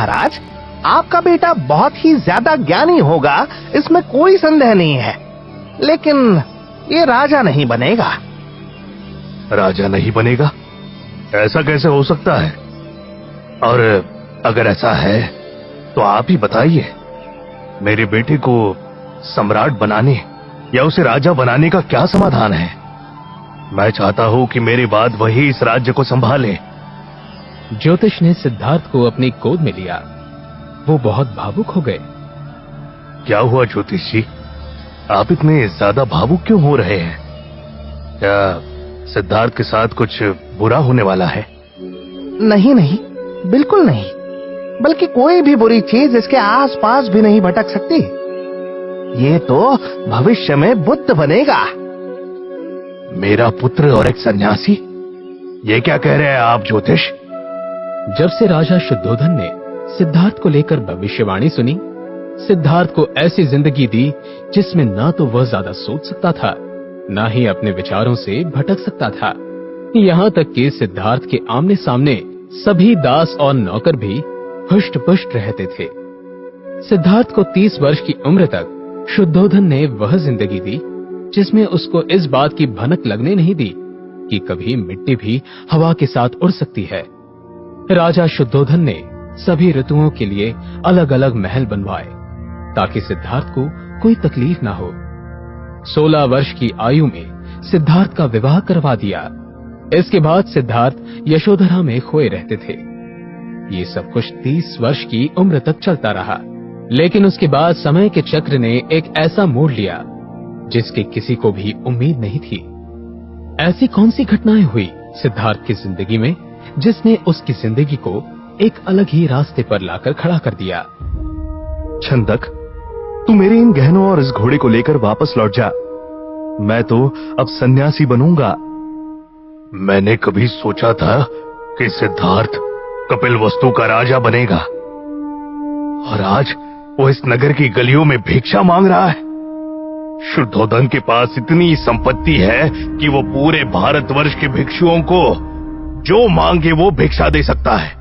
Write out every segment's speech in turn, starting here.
महाराज, आपका बेटा बहुत ही ज्यादा ज्ञानी होगा, इसमें कोई संदेह नहीं है, लेकिन ये राजा नहीं बनेगा। राजा नहीं बनेगा? ऐसा कैसे हो सकता है? और अगर ऐसा है तो आप ही बताइए, मेरे बेटे को सम्राट बनाने या उसे राजा बनाने का क्या समाधान है? मैं चाहता हूं कि मेरे बाद वही इस राज्य को संभाले। ज्योतिष ने सिद्धार्थ को अपनी गोद में लिया। वो बहुत भावुक हो गए। क्या हुआ ज्योतिष जी, आप इतने ज्यादा भावुक क्यों हो रहे हैं? क्या सिद्धार्थ के साथ कुछ बुरा होने वाला है? नहीं नहीं, बिल्कुल नहीं, बल्कि कोई भी बुरी चीज इसके आसपास भी नहीं भटक सकती। ये तो भविष्य में बुद्ध बनेगा। मेरा पुत्र और एक सन्यासी? ये क्या कह रहे हैं आप ज्योतिष? जब से राजा शुद्धोधन ने सिद्धार्थ को लेकर भविष्यवाणी सुनी, सिद्धार्थ को ऐसी जिंदगी दी जिसमें ना तो वह ज्यादा सोच सकता था, ना ही अपने विचारों से भटक सकता था। यहाँ तक कि सिद्धार्थ के आमने सामने सभी दास और नौकर भी हुष्ट पुष्ट रहते थे। सिद्धार्थ को 30 वर्ष की उम्र तक शुद्धोधन ने वह जिंदगी दी जिसमें उसको इस बात की भनक लगने नहीं दी कि कभी मिट्टी भी हवा के साथ उड़ सकती है। राजा शुद्धोधन ने सभी ऋतुओं के लिए अलग अलग महल बनवाए ताकि सिद्धार्थ को कोई तकलीफ ना हो। 16 वर्ष की आयु में सिद्धार्थ का विवाह करवा दिया। इसके बाद सिद्धार्थ यशोधरा में खोए रहते थे। ये सब कुछ 30 वर्ष की उम्र तक चलता रहा, लेकिन उसके बाद समय के चक्र ने एक ऐसा मोड़ लिया जिसकी किसी को भी उम्मीद नहीं थी। ऐसी कौन सी घटनाएं हुई सिद्धार्थ की जिंदगी में जिसने उसकी जिंदगी को एक अलग ही रास्ते पर लाकर खड़ा कर दिया? छंदक, तू मेरे इन गहनों और इस घोड़े को लेकर वापस लौट जा। मैं तो अब सन्यासी बनूंगा। मैंने कभी सोचा था कि सिद्धार्थ कपिलवस्तु का राजा बनेगा, और आज वो इस नगर की गलियों में भिक्षा मांग रहा है। शुद्धोधन के पास इतनी संपत्ति है कि वो पूरे भारतवर्ष के भिक्षुओं को जो मांगे वो भिक्षा दे सकता है।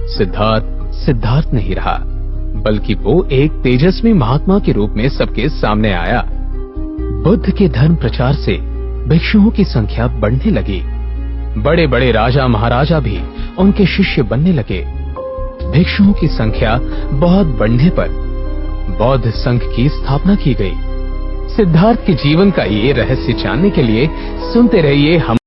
सिद्धार्थ सिद्धार्थ नहीं रहा, बल्कि वो एक तेजस्वी महात्मा के रूप में सबके सामने आया। बुद्ध के धर्म प्रचार से भिक्षुओं की संख्या बढ़ने लगी। बड़े बड़े राजा महाराजा भी उनके शिष्य बनने लगे। भिक्षुओं की संख्या बहुत बढ़ने पर बौद्ध संघ की स्थापना की गई। सिद्धार्थ के जीवन का ये रहस्य जानने के लिए सुनते रहिए हम